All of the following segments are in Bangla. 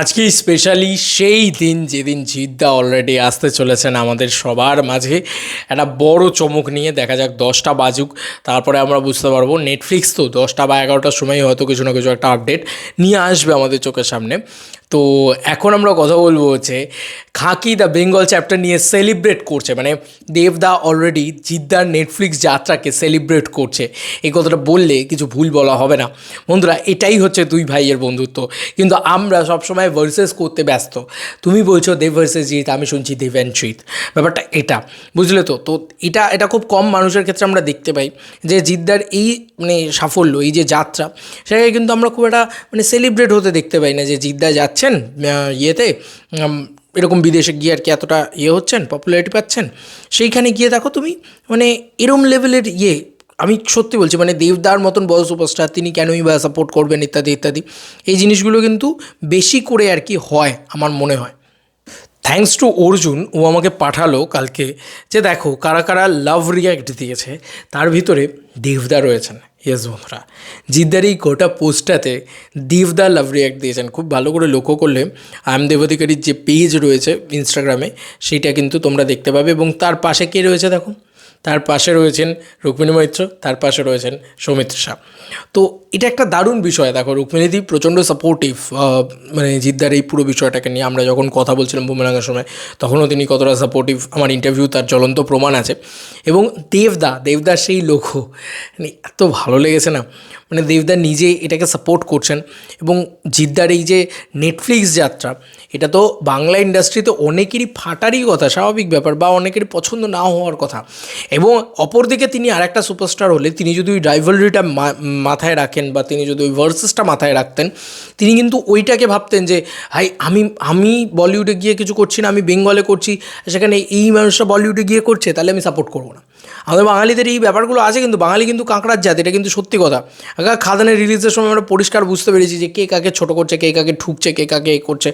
আজকে স্পেশালি সেই দিন যেদিন জিদ্দা অলরেডি আসতে চলেছেন আমাদের সবার মাঝে একটা বড় চমক নিয়ে। দেখা যাক 10টা বাজুক, তারপরে আমরা বুঝতে পারবো। নেটফ্লিক্স তো 10টা বা 11টার সময় হয়তো কিছু না কিছু একটা আপডেট নিয়ে আসবে আমাদের চোখের সামনে। তো এখন আমরা কথা বলবো হচ্ছে খাকি দ্য বেঙ্গল চ্যাপ্টার নিয়ে সেলিব্রেট করছে, মানে দেবদা অলরেডি জিদ্দার নেটফ্লিক্স যাত্রাকে সেলিব্রেট করছে। এই কথাটা বললে কিছু ভুল বলা হবে না বন্ধুরা, এটাই হচ্ছে দুই ভাইয়ের বন্ধুত্ব। কিন্তু আমরা সবসময় ভার্সেস করতে ব্যস্ত। তুমি বলছো দেব ভার্সেস জিৎ, আমি শুনছি দেব অ্যান্ড জিৎ। ব্যাপারটা এটা, বুঝলে তো? তো এটা খুব কম মানুষের ক্ষেত্রে আমরা দেখতে পাই যে জিদ্দার এই মানে সাফল্য, এই যে যাত্রা, সেটাকে কিন্তু আমরা খুব একটা মানে সেলিব্রেট হতে দেখতে পাই না। যে জিদ্দা যাচ্ছেন ইয়েতে, এরকম বিদেশে গিয়ে আর কি এতটা হচ্ছেন, পপুলারিটি পাচ্ছেন, সেইখানে গিয়ে দেখো তুমি মানে এরম লেভেলের আমি সত্যি বলছি, মানে দেবদার মতন বড় সুপারস্টার তিনি কেনই বা সাপোর্ট করবেন ইত্যাদি ইত্যাদি। এই জিনিসগুলো কিন্তু বেশি করে আর কি হয় আমার মনে হয়। থ্যাঙ্কস টু অর্জুন, ও আমাকে পাঠালো কালকে যে দেখো কারা কারা লাভ রিয়্যাক্ট দিয়েছে, তার ভিতরে দেবদা রয়েছেন। ইয়েস বন্ধুরা, জিদ্দার এই গোটা পোস্টটাতে দেবদা লাভ রিয়্যাক্ট দিয়েছেন। খুব ভালো করে লক্ষ্য করলে আই এম দেবাধিকারীর যে পেজ রয়েছে ইনস্টাগ্রামে, সেইটা কিন্তু তোমরা দেখতে পাবে। এবং তার পাশে কে রয়েছে দেখো, তার পাশে রয়েছেন রুক্মিণী মৈত্র, তার পাশে রয়েছেন সৌমিত্র শাহ। তো এটা একটা দারুণ বিষয়। দেখো রুক্মিণীদি প্রচণ্ড সাপোর্টিভ মানে জিদ্দার এই পুরো বিষয়টাকে নিয়ে। আমরা যখন কথা বলছিলাম বুমেরাঙের সময়, তখনও তিনি কতটা সাপোর্টিভ, আমার ইন্টারভিউ তার জ্বলন্ত প্রমাণ আছে। এবং দেবদার সেই লোগো মানে এত ভালো লেগেছে না, মানে দেবদা নিজে এটাকে সাপোর্ট করছেন। এবং জিদ্দার এই যে নেটফ্লিক্স যাত্রা, এটা তো বাংলা ইন্ডাস্ট্রিতে অনেকেরই ফাটারই কথা, স্বাভাবিক ব্যাপার, বা অনেকেরই পছন্দ না হওয়ার কথা। এবং অপরদিকে তিনি আরেকটা সুপারস্টার হলে, তিনি যদি ওই রাইভালরিটা মাথায় রাখেন, বা তিনি যদি ওই ভার্সেসটা মাথায় রাখতেন, তিনি কিন্তু ওইটাকে ভাবতেন যে হাই আমি বলিউডে গিয়ে কিছু করছি না, আমি বেঙ্গলে করছি, সেখানে এই মানুষটা বলিউডে গিয়ে করছে, তাহলে আমি সাপোর্ট করবো না। আমাদের বাঙালিদের এই ব্যাপারগুলো আছে, কিন্তু বাঙালি কিন্তু কাঁকড়ার জাত, এটা কিন্তু সত্যি কথা। খাদানের রিলিজের সময় আমরা পরিষ্কার বুঝতে পেরেছি যে কে কাকে ছোটো করছে, কে কাকে ঠুকছে, কে কাকে করছে,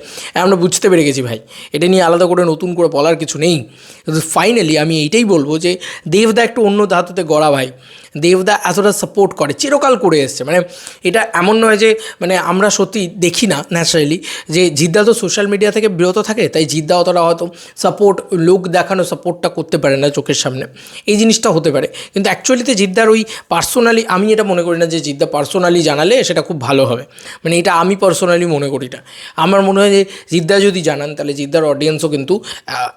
আমরা বুঝতে পেরে গেছি ভাই। এটা নিয়ে আলাদা করে নতুন করে বলার কিছু নেই। কিন্তু ফাইনালি আমি এইটাই বলবো যে দেবদা একটু অন্য ধাতুতে গড়া ভাই। দেবদা এতটা সাপোর্ট করে, চিরকাল করে এসছে। মানে এটা এমন নয় যে মানে আমরা সত্যি দেখি না ন্যাচারালি, যে জিদ্দা তো সোশ্যাল মিডিয়া থেকে বিরত থাকে, তাই জিদ্দা অতটা হয়তো সাপোর্ট, লোক দেখানো সাপোর্টটা করতে পারে না চোখের সামনে, এই জিনিসটা হতে পারে। কিন্তু অ্যাকচুয়ালিতে জিদ্দার ওই পার্সোনালি, আমি এটা মনে করি না যে জিদ্দা পার্সোনালি জানালে সেটা খুব ভালো হবে। মানে এটা আমি পার্সোনালি মনে করি না। আমার মনে হয় যে জিদ্দা যদি জানান, তাহলে জিদ্দার অডিয়েন্সও কিন্তু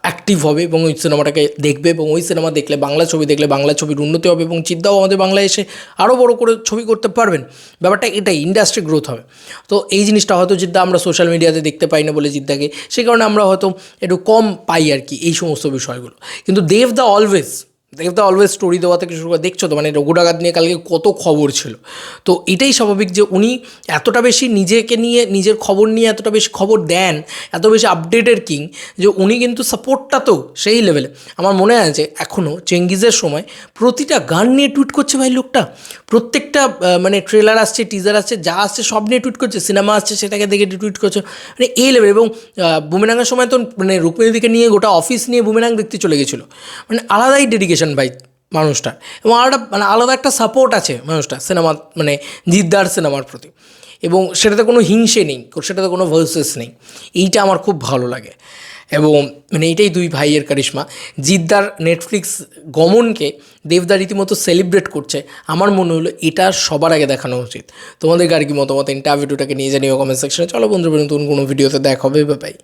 অ্যাক্টিভ হবে এবং ওই সিনেমাটাকে দেখবে। এবং ওই সিনেমা দেখলে, বাংলা ছবি দেখলে বাংলা ছবির উন্নতি হবে, এবং জিদ্দাও আমাদের বাংলায় এসে আরও বড় করে ছবি করতে পারবেন। ব্যাপারটা এটাই, ইন্ডাস্ট্রি গ্রোথ হবে। তো এই জিনিসটা হয়তো জিদ্দা আমরা সোশ্যাল মিডিয়াতে দেখতে পাই না বলে জিদ্দাকে, সেই কারণে আমরা হয়তো একটু কম পাই আর কি এই সমস্ত বিষয়গুলো। কিন্তু দেবদা অলওয়েজ স্টোরি দেওয়া থেকে শুরু করে, দেখছো তো মানে রঘু ডাকাত নিয়ে কালকে কত খবর ছিল। তো এটাই স্বাভাবিক যে উনি এতটা বেশি নিজেকে নিয়ে, নিজের খবর নিয়ে এতটা বেশি খবর দেন, এত বেশি আপডেটের কিং, যে উনি কিন্তু সাপোর্টটা তো সেই লেভেলে। আমার মনে আছে এখনও চেঙ্গিজের সময় প্রতিটা গান নিয়ে টুইট করছে ভাই লোকটা। প্রত্যেকটা মানে ট্রেলার আসছে, টিজার আসছে, যা আসছে সব নিয়ে টুইট করছে, সিনেমা আসছে সেটাকে দেখে টুইট করছে, মানে এই লেভেল। এবং বুমেরাঙের সময় তো মানে রুক্মিণীদিকে নিয়ে গোটা অফিস নিয়ে বুমেরাং দেখতে চলে গেছিলো। মানে আলাদাই ডেডিকেশন ভাই মানুষটা, এবং আলাদা একটা সাপোর্ট আছে মানুষটা সিনেমা, মানে জিদ্দার সিনেমার প্রতি। এবং সেটাতে কোনো হিংসে নেই, সেটাতে কোনো ভার্সেস নেই। এইটা আমার খুব ভালো লাগে। এবং মানে এইটাই দুই ভাইয়ের কারিশমা। জিদ্দার নেটফ্লিক্স গমনকে দেবদা রীতিমতো সেলিব্রেট করছে। আমার মনে হলো এটা সবার আগে দেখানো উচিত। তোমাদের আর কি মতামত, ইন্টারভিউটাকে নিয়ে জানিও কমেন্ট সেকশনে। চলো বন্ধু, নতুন কোনো ভিডিওতে দেখা হবে, বাই।